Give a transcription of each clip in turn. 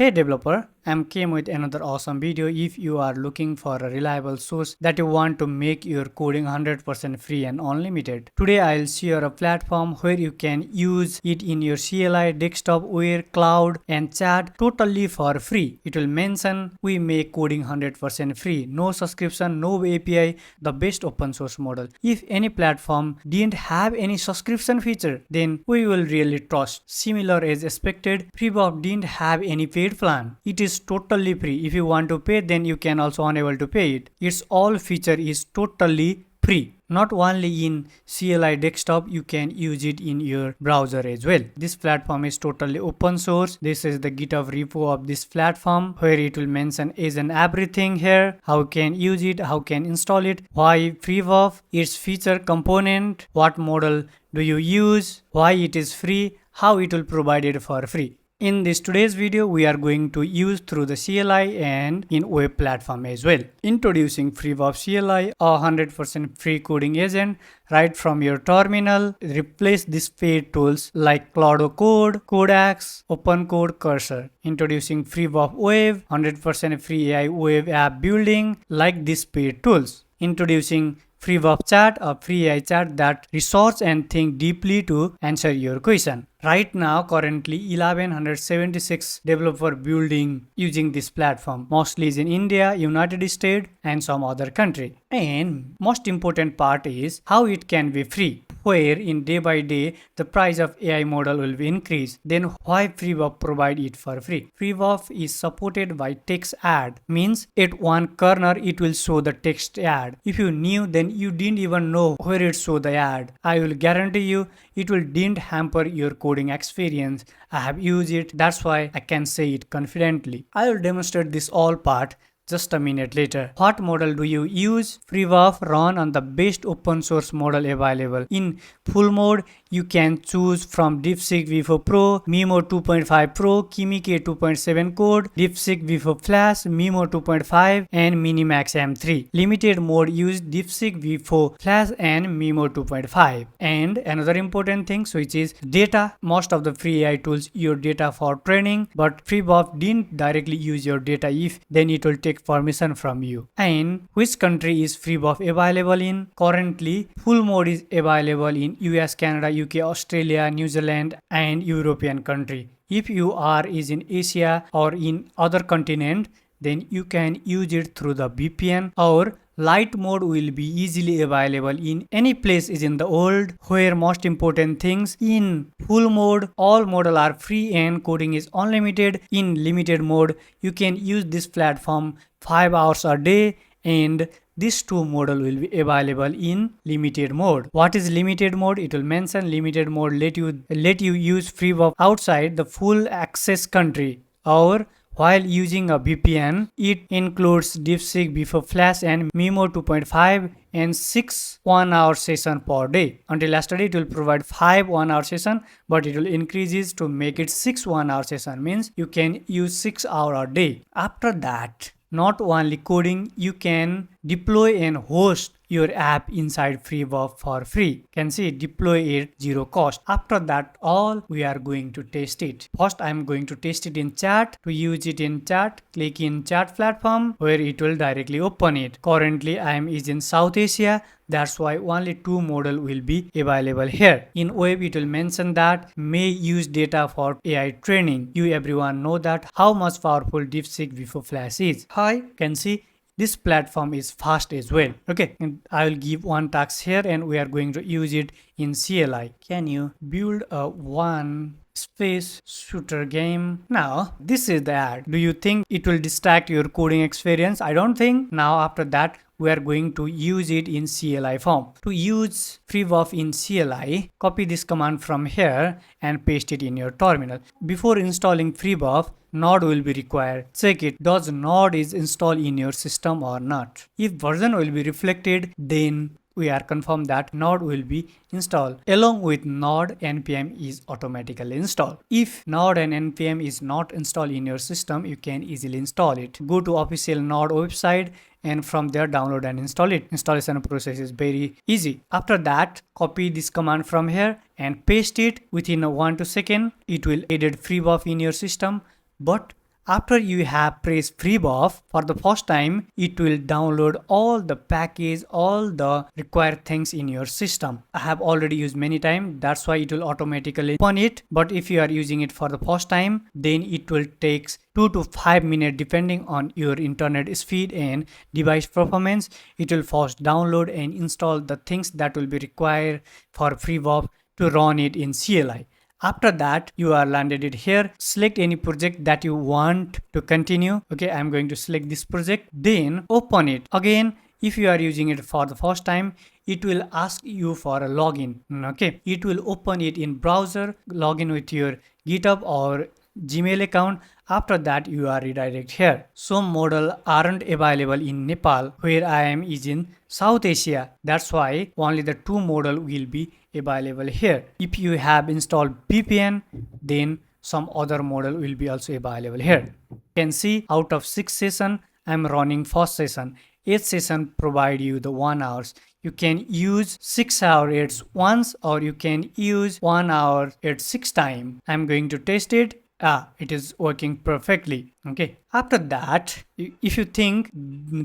Hey developer, I'm came with another awesome video. If you are looking for a reliable source that you want to make your coding 100% free and unlimited. Today I'll share a platform where you can use it in your CLI, desktop, web, cloud and chat totally for free. It will mention we make coding 100% free, no subscription, no API, the best open source model. If any platform didn't have any subscription feature, then we will really trust. Similar as expected, Freebuff didn't have any paid plan. It is totally free. If you want to pay, then you can also unable to pay it. Its all feature is totally free. Not only in CLI desktop, you can use it in your browser as well. This platform is totally open source. This is the GitHub repo of this platform where it will mention is and everything here. How you can use it, how can install it, why Freebuff, its feature component, what model do you use, why it is free, how it will provide it for free. In this today's video, we are going to use through the CLI and in web platform as well. Introducing Freebuff CLI, a 100% free coding agent right from your terminal. Replace these paid tools like Claude Code, Codex, Open Code Cursor. Introducing Freebuff Web, 100% free AI web app building like these paid tools. Introducing Freebuff Chat, a free AI chat that research and think deeply to answer your question. Right now, currently 1176 developer building using this platform. Mostly is in India, United States and some other country. And most important part is how it can be free. Where in day by day the price of AI model will be increased. Then why Freebuff provide it for free? Freebuff is supported by text ad. Means at one corner it will show the text ad. If you knew, then you didn't even know where it show the ad. I will guarantee you it will didn't hamper your coding experience. I have used it, that's why I can say it confidently. I will demonstrate this all part just a minute later. What model do you use? Freebuff run on the best open source model available. In full mode, you can choose from DeepSeek V4 Pro, Mimo 2.5 Pro, Kimi K 2.7 Code, DeepSeek V4 Flash, Mimo 2.5 and Minimax M3. Limited mode use DeepSeek V4 Flash and Mimo 2.5. And another important thing which is data. Most of the free AI tools use data for training, but Freebuff didn't directly use your data. If then it will take permission from you. And which country is Freebuff available in? Currently, full mode is available in US, Canada, UK, Australia, New Zealand and European country. If you are in Asia or in other continent, then you can use it through the VPN, or light mode will be easily available in any place is in the world. Where most important things, in full mode all model are free and coding is unlimited. In limited mode you can use this platform 5 hours a day, and this two model will be available in limited mode. What is limited mode? It will mention limited mode let you use Freebuff outside the full access country, or while using a VPN. It includes DeepSeek V4 Flash and Mimo 2.5 and 6 1-hour session per day. Until yesterday it will provide 5 1-hour session, but it will increases to make it 6 1-hour session. Means you can use 6 hours a day. After that, not only coding, you can deploy and host your app inside Freebuff for free. Can see deploy it zero cost. After that all we are going to test it. First I am going to test it in chat. To use it in chat, click in chat platform where it will directly open it. Currently I am in South Asia. That's why only two model will be available here. In web it will mention that may use data for AI training. You everyone know that how much powerful DeepSeek V4 Flash is. Hi, can see this platform is fast as well. Okay, and I will give one task here and we are going to use it in CLI. Can you build a one space shooter game? Now this is the ad. Do you think it will distract your coding experience? I don't think. Now after that we are going to use it in CLI form. To use Freebuff in CLI, copy this command from here and paste it in your terminal. Before installing Freebuff, node will be required. Check it, does node is installed in your system or not. If version will be reflected, then we are confirmed that node will be installed. Along with node, npm is automatically installed. If node and npm is not installed in your system, you can easily install it. Go to official node website and from there download and install it. Installation process is very easy. After that, copy this command from here and paste it. Within 1 to 2 seconds, it will added Freebuff in your system. But After you have pressed Freebuff for the first time, it will download all the package, all the required things in your system. I have already used many times, that's why it will automatically open it. But if you are using it for the first time, then it will take 2 to 5 minutes depending on your internet speed and device performance. It will first download and install the things that will be required for Freebuff to run it in CLI. After that, you are landed it here. Select any project that you want to continue. Okay, I'm going to select this project. Then open it. Again, if you are using it for the first time, it will ask you for a login. Okay, it will open it in browser, login with your GitHub or Gmail account. After that, you are redirect here. Some model aren't available in Nepal, where I am is in South Asia. That's why only the 2 model will be available here. If you have installed VPN, then some other model will be also available here. You can see out of 6 session, I'm running first session. Each session provide you the 1 hours. You can use 6 hours at once, or you can use 1 hour at 6 times. I'm going to test it. It is working perfectly. Okay, after that, if you think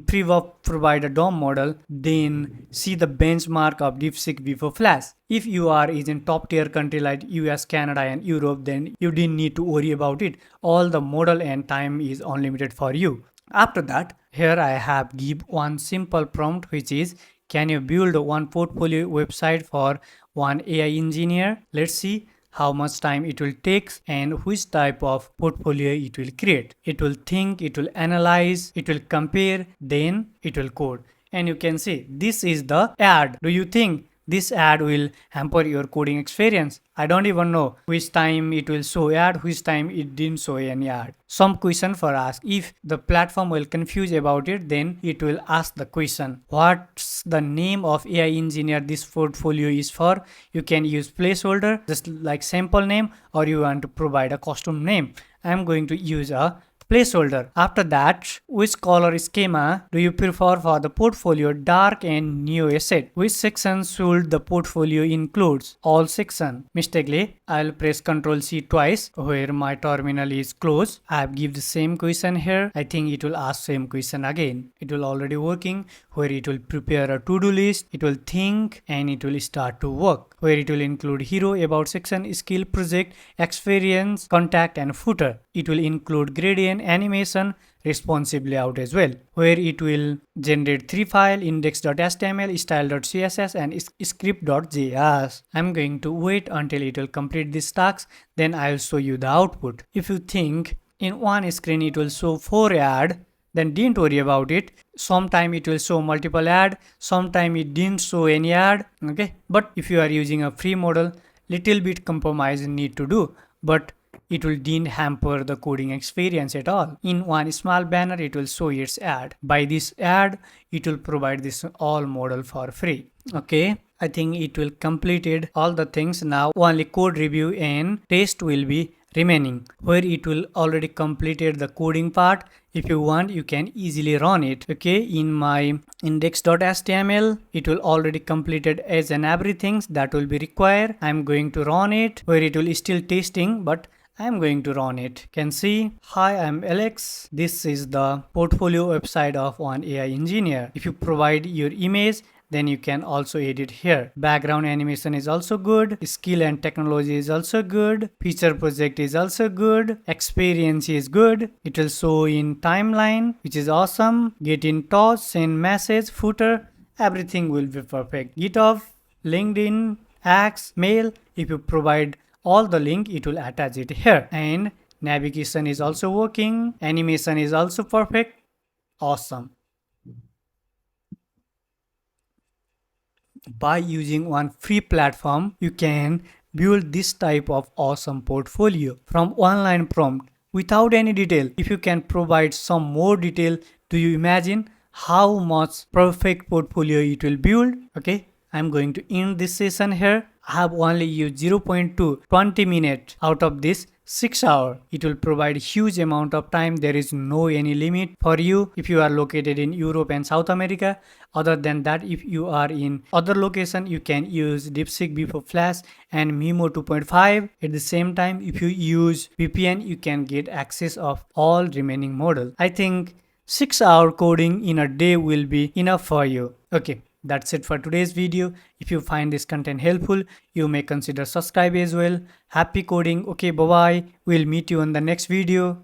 Freebuff provide a DOM model, then see the benchmark of DeepSeek before Flash. If you are in top tier country like US, Canada and Europe, then you didn't need to worry about it. All the model and time is unlimited for you. After that, here I have give one simple prompt, which is, can you build one portfolio website for one AI engineer? Let's see how much time it will take and which type of portfolio it will create. It will think, it will analyze, it will compare, then it will code. And you can see this is the ad. Do you think this ad will hamper your coding experience? I don't even know which time it will show ad, which time it didn't show any ad. Some question for ask. If the platform will confuse about it, then it will ask the question, what's the name of AI engineer this portfolio is for? You can use placeholder, just like sample name, or you want to provide a custom name. I'm going to use a placeholder. After that, which color schema do you prefer for the portfolio, dark and new asset? Which section should the portfolio includes? All section. Mistakenly, I'll press Ctrl C twice where my terminal is closed. I have give the same question here. I think it will ask same question again. It will already working where it will prepare a to-do list. It will think and it will start to work. Where it will include hero, about section, skill, project, experience, contact and footer. It will include gradient, animation, responsive layout as well, where it will generate 3 files, index.html, style.css and script.js. I'm going to wait until it will complete this task, then I'll show you the output. If you think in one screen it will show 4 ad, then didn't worry about it. Sometime it will show multiple ad, sometime it didn't show any ad. Okay, but if you are using a free model, little bit compromise need to do, but it will didn't hamper the coding experience at all. In one small banner, it will show its ad. By this ad, it will provide this all model for free. Okay, I think it will completed all the things. Now only code review and test will be remaining, where it will already completed the coding part. If you want, you can easily run it. Okay, in my index.html, it will already completed as and everything that will be required. I'm going to run it, where it will still testing, but I'm going to run it. Can see, hi, I'm Alex. This is the portfolio website of one AI engineer. If you provide your image, then you can also edit here. Background animation is also good. Skill and technology is also good. Feature project is also good. Experience is good. It will show in timeline, which is awesome. Get in touch, send message, footer, everything will be perfect. GitHub, LinkedIn, X, mail. If you provide all the link, it will attach it here. And navigation is also working. Animation is also perfect. Awesome. By using one free platform, you can build this type of awesome portfolio from one line prompt without any detail. If you can provide some more detail, do you imagine how much perfect portfolio it will build? Okay, I'm going to end this session here. I have only used 0.2 20 minutes out of this 6 hour. It will provide huge amount of time. There is no any limit for you if you are located in Europe and South America. Other than that, if you are in other location, you can use DeepSeek before Flash and Mimo 2.5. At the same time, if you use VPN, you can get access of all remaining model. I think 6 hour coding in a day will be enough for you. Okay, that's it for today's video. If you find this content helpful, you may consider subscribe as well. Happy coding. Okay, bye bye. We'll meet you on the next video.